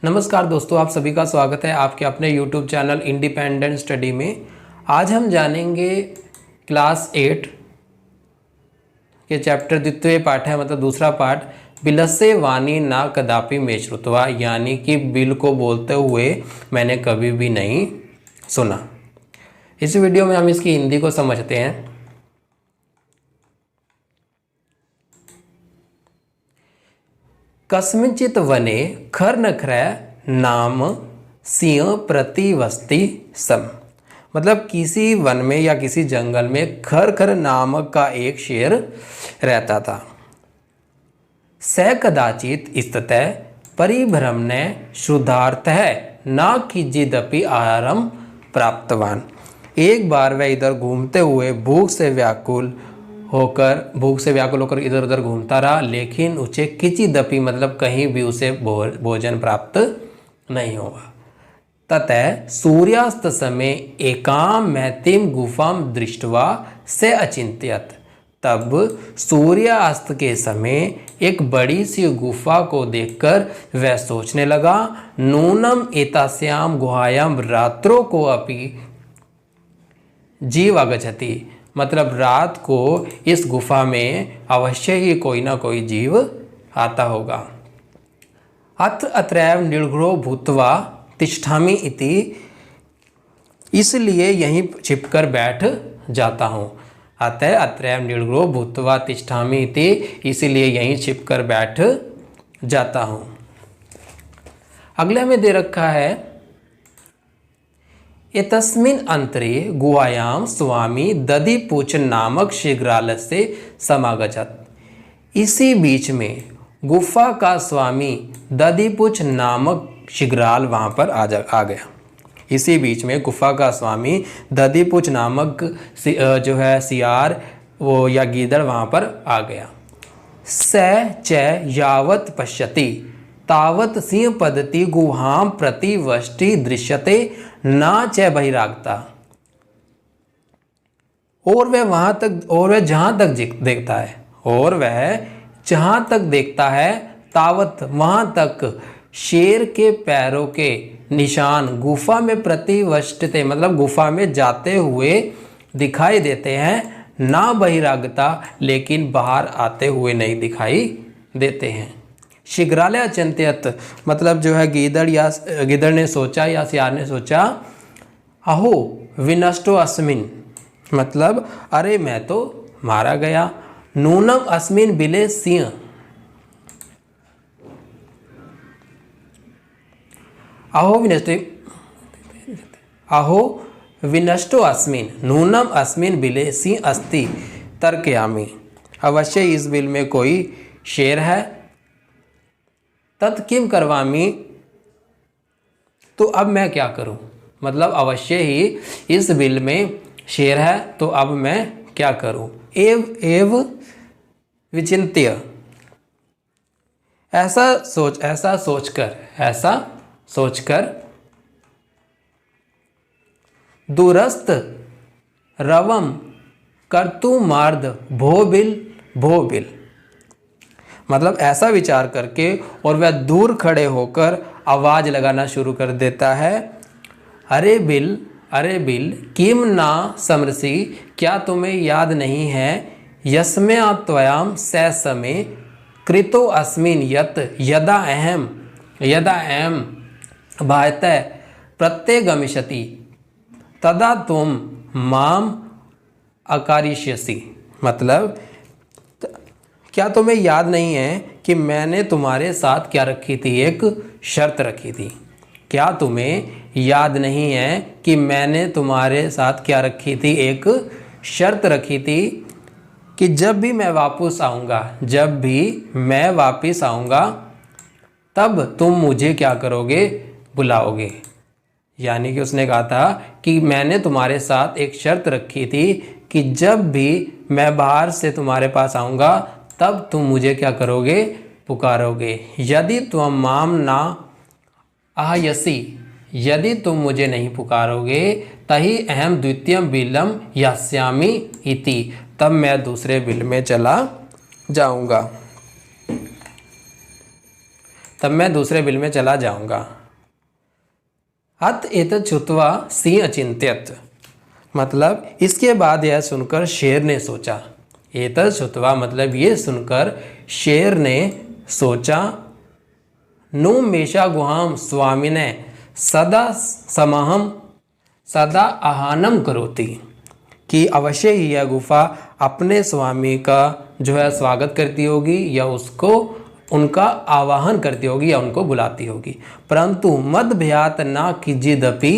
नमस्कार दोस्तों, आप सभी का स्वागत है आपके अपने YouTube चैनल इंडिपेंडेंट स्टडी में। आज हम जानेंगे क्लास 8 के चैप्टर द्वितीय पाठ है, मतलब दूसरा पाठ, बिलसे वाणी ना कदापि में श्रुतवा, यानी कि बिल को बोलते हुए मैंने कभी भी नहीं सुना। इस वीडियो में हम इसकी हिंदी को समझते हैं। कस्मिंचित वने खरनखरय नाम सिंह प्रतिवस्ति सम, मतलब किसी वन में या किसी जंगल में खरखर नामक का एक शेर रहता था। स कदाचित स्थितः परिभ्रमणे शुद्धार्थः न किंचिदपि आहारम प्राप्तवान। एक बार वह इधर घूमते हुए भूख से व्याकुल होकर इधर उधर घूमता रहा, लेकिन उसे किंचिदपि मतलब कहीं भी उसे भोजन प्राप्त नहीं हुआ। ततः सूर्यास्त समय एकाम महतीम गुफाम दृष्ट्वा से अचिंत्यत, तब सूर्यास्त के समय एक बड़ी सी गुफा को देखकर वह सोचने लगा, नूनम एतास्याम गुहायाम रात्रों को अपि जीव आगच्छति, मतलब रात को इस गुफा में अवश्य ही कोई ना कोई जीव आता होगा। अत्र अत्रैव निर्घ्रो भूत्वा तिष्ठामि इति, इसलिए यहीं छिपकर बैठ जाता हूँ। अतः अत्रैव निर्घ्रो भूत्वा तिष्ठामि इति, इसलिए यहीं छिपकर बैठ जाता हूँ। अगले में दे रखा है, एतस्मिन् अंतरे गुहायां स्वामी दधिपूछ नामक शीघ्राल से समागछत। इसी बीच में गुफा का स्वामी दधिपूछ नामक शीघ्राल वहाँ पर आ गया। इसी बीच में गुफा का स्वामी दधिपूछ नामक जो है सियार वो या गीदड़ वहाँ पर आ गया। स च यावत पश्यति तावत सिंह पद्धति गुहां प्रति वष्टि दृश्यते ना च बहिरागता, और वह जहां तक देखता है तावत वहां तक शेर के पैरों के निशान गुफा में प्रतिवष्टते, मतलब गुफा में जाते हुए दिखाई देते हैं। ना बहिरागता, लेकिन बाहर आते हुए नहीं दिखाई देते हैं। शीघ्रालय अचिंत्यत, मतलब जो है गीदड़ ने सोचा या सियार ने सोचा, अहो विनष्टो अस्मिन, मतलब अरे मैं तो मारा गया। नूनम अस्मिन बिले सिंह, अहो विनष्टो अस्मिन नूनम अस्मिन बिले सिंह अस्ति तर्कयामि, अवश्य इस बिल में कोई शेर है। तत्किम करवामी, तो अब मैं क्या करूं, मतलब अवश्य ही इस बिल में शेर है, तो अब मैं क्या करूं। एव विचिंत्य, ऐसा सोचकर दूरस्थ रवम कर्तुमार्ध भो बिल, मतलब ऐसा विचार करके और वह दूर खड़े होकर आवाज लगाना शुरू कर देता है, अरे बिल किम ना समरसी, क्या तुम्हें याद नहीं है, यस्म्या त्वयाम स समय कृतो अस्मिन यत यदा अहम भायतः प्रत्यगमिष्यति तदा तुम माम अकारिष्यसि, मतलब क्या तुम्हें याद नहीं है कि मैंने तुम्हारे साथ क्या रखी थी, एक शर्त रखी थी। क्या तुम्हें याद नहीं है कि मैंने तुम्हारे साथ क्या रखी थी, एक शर्त रखी थी कि जब भी मैं वापस आऊँगा तब तुम मुझे क्या करोगे, बुलाओगे। यानी कि उसने कहा था कि मैंने तुम्हारे साथ एक शर्त रखी थी कि जब भी मैं बाहर से तुम्हारे पास आऊँगा तब तुम मुझे क्या करोगे, पुकारोगे। यदि तुम माम ना आहयसी, यदि तुम मुझे नहीं पुकारोगे, तही अहम द्वितीयम बिलम यास्यामि इति, तब मैं दूसरे बिल में चला जाऊंगा। तब मैं दूसरे बिल में चला जाऊंगा। अत एतत् श्रुत्वा सिंह अचिंत्यत, मतलब इसके बाद यह सुनकर शेर ने सोचा। एतत् श्रुत्वा मतलब ये सुनकर शेर ने सोचा। नु मेषा गुहाम स्वामिने सदा समहम सदा आहानम करोति, कि अवश्य ही यह गुफा अपने स्वामी का जो है स्वागत करती होगी या उसको उनका आवाहन करती होगी या उनको बुलाती होगी। परंतु मद भयात ना किंचिदपि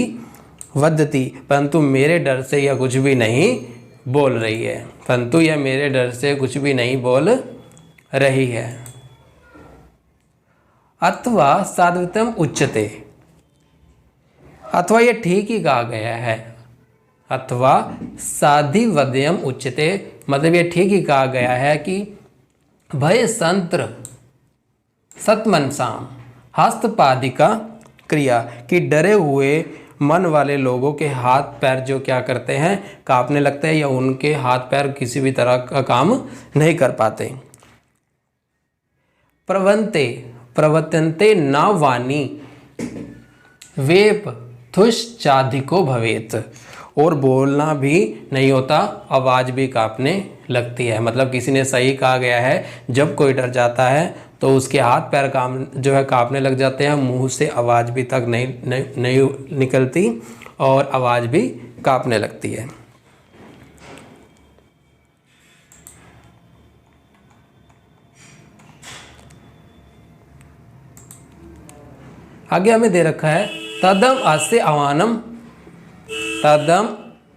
वदति, परंतु मेरे डर से यह कुछ भी नहीं बोल रही है। परंतु यह मेरे डर से कुछ भी नहीं बोल रही है। अथवा साध्वितम उच्यते, अथवा यह ठीक ही कहा गया है। अथवा साधिवद्यम उच्यते, मतलब यह ठीक ही कहा गया है कि भय संत्र सतमनसाम हस्तपादिका क्रिया, कि डरे हुए मन वाले लोगों के हाथ पैर जो क्या करते हैं, कांपने लगते हैं या उनके हाथ पैर किसी भी तरह का काम नहीं कर पाते। प्रवर्तन्ते न वाणी वेप थुश्चाधिको भवेत, और बोलना भी नहीं होता, आवाज़ भी कांपने लगती है। मतलब किसी ने सही कहा गया है, जब कोई डर जाता है तो उसके हाथ पैर जो है कांपने लग जाते हैं, मुंह से आवाज़ भी तक नहीं निकलती और आवाज़ भी कांपने लगती है। आगे हमें दे रखा है तदम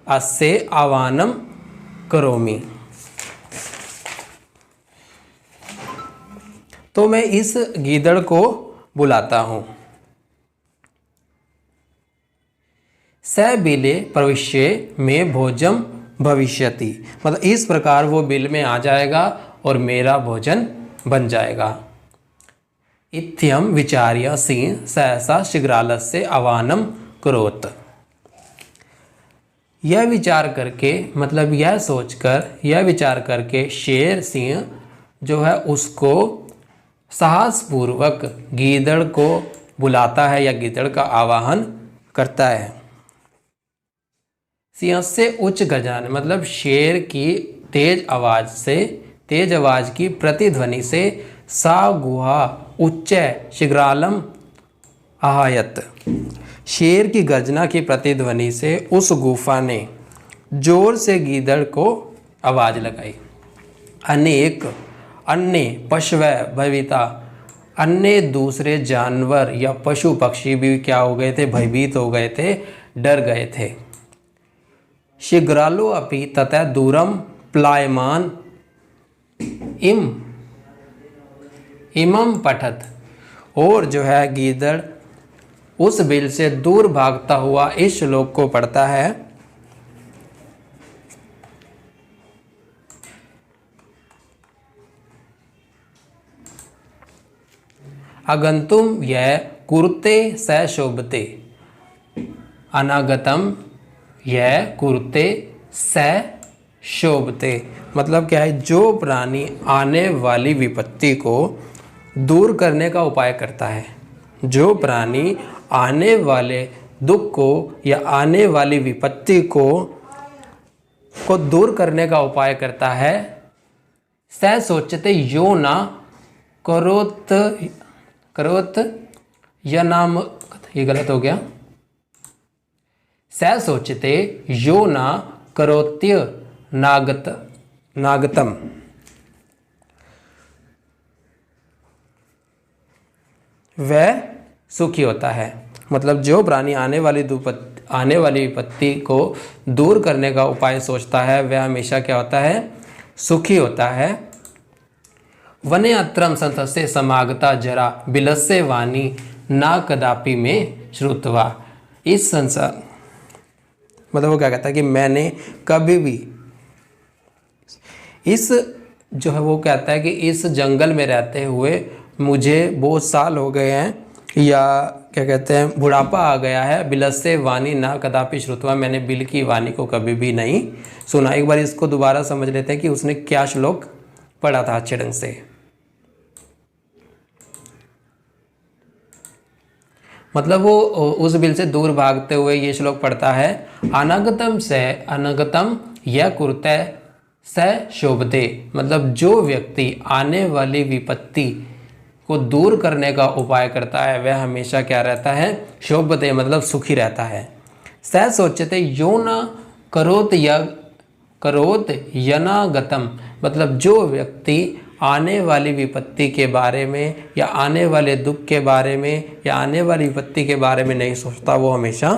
अस्य आवानम करोमि, तो मैं इस गीदड़ को बुलाता हूं। स बिले प्रविश्य में भोजन भविष्यति, मतलब इस प्रकार वो बिल में आ जाएगा और मेरा भोजन बन जाएगा। इत्यम विचार्य सिंह सहसा शीघ्रालस्य आवानम करोत, यह विचार करके, मतलब यह सोचकर, यह विचार करके शेर सिंह जो है उसको साहसपूर्वक गीदड़ को बुलाता है या गीदड़ का आवाहन करता है। सिंह से उच्च गर्जन, मतलब शेर की तेज आवाज़ की प्रतिध्वनि से सा गुहा उच्च शीघ्रालम आहायत, शेर की गर्जना की प्रतिध्वनि से उस गुफा ने जोर से गीदड़ को आवाज़ लगाई। अनेक अन्य पशु भयभीता, अन्य दूसरे जानवर या पशु पक्षी भी क्या हो गए थे, भयभीत हो गए थे, डर गए थे। शीघ्रालो अपि ततः दूरम प्लायमान इमम पठत, और जो है गीदड़ उस बिल से दूर भागता हुआ इस श्लोक को पढ़ता है। अगंतुम यह कुरुते स शोभते, अनागतम यह कुरुते स शोभते, मतलब क्या है, जो प्राणी आने वाली विपत्ति को दूर करने का उपाय करता है, जो प्राणी आने वाले दुख को या आने वाली विपत्ति को दूर करने का उपाय करता है। स सोचते यो ना करोत या नाम, ये गलत हो गया। स सोचते यो ना करोत्य नागतम, वह सुखी होता है, मतलब जो प्राणी आने वाली विपत्ति को दूर करने का उपाय सोचता है वह हमेशा क्या होता है, सुखी होता है। वने अत्रम संतस्य समागता जरा बिलस्य वाणी ना कदापि में श्रुतवा, इस संसार, मतलब वो क्या कहता है कि मैंने कभी भी इस जो है, वो कहता है कि इस जंगल में रहते हुए मुझे बहुत साल हो गए हैं, या क्या कहते हैं बुढ़ापा आ गया है। बिलस्य वाणी ना कदापि श्रुतवा, मैंने बिल की वाणी को कभी भी नहीं सुना। एक बार इसको दोबारा समझ लेते हैं कि उसने क्या श्लोक पढ़ा था अच्छे ढंग से। मतलब वो उस बिल से दूर भागते हुए ये श्लोक पढ़ता है, अनगतम से अनगतम यह कुरुते स शोभते। मतलब जो व्यक्ति आने वाली विपत्ति को दूर करने का उपाय करता है वह हमेशा क्या रहता है, शोभते मतलब सुखी रहता है। स सोचते यो न करोत यनागतम। मतलब जो व्यक्ति आने वाली विपत्ति के बारे में या आने वाले दुख के बारे में या आने वाली विपत्ति के बारे में नहीं सोचता वो हमेशा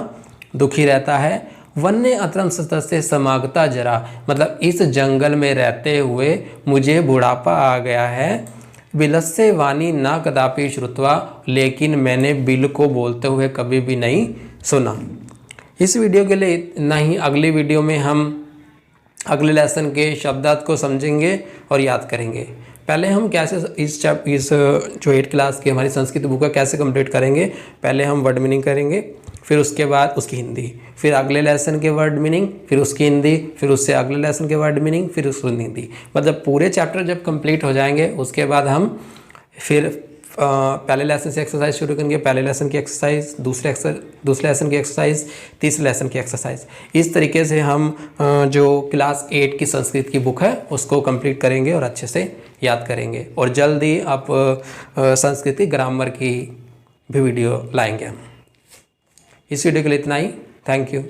दुखी रहता है। वन्य अतरम सतस्य समागता जरा। मतलब इस जंगल में रहते हुए मुझे बुढ़ापा आ गया है। बिलस्य वाणी ना कदापि श्रुत्वा। लेकिन मैंने बिल को बोलते हुए कभी भी नहीं सुना। इस वीडियो के लिए इतना ही। अगली वीडियो में हम अगले लेसन के शब्दार्थ को समझेंगे और याद करेंगे। पहले हम कैसे इस जो 8 क्लास की हमारी संस्कृत बुक है कैसे कंप्लीट करेंगे। पहले हम वर्ड मीनिंग करेंगे, फिर उसके बाद उसकी हिंदी, फिर अगले लेसन के वर्ड मीनिंग, फिर उसकी हिंदी, फिर उससे अगले लेसन के वर्ड मीनिंग, फिर उसकी हिंदी। मतलब पूरे चैप्टर जब कंप्लीट हो जाएंगे उसके बाद हम फिर पहले लेसन से एक्सरसाइज शुरू करेंगे। पहले लेसन की एक्सरसाइज, दूसरे लेसन की एक्सरसाइज, तीसरे लेसन की एक्सरसाइज। इस तरीके से हम जो क्लास 8 की संस्कृत की बुक है उसको कंप्लीट करेंगे और अच्छे से याद करेंगे। और जल्द ही आप संस्कृत की ग्रामर की भी वीडियो लाएंगे हम। इस वीडियो के लिए इतना ही। Thank you.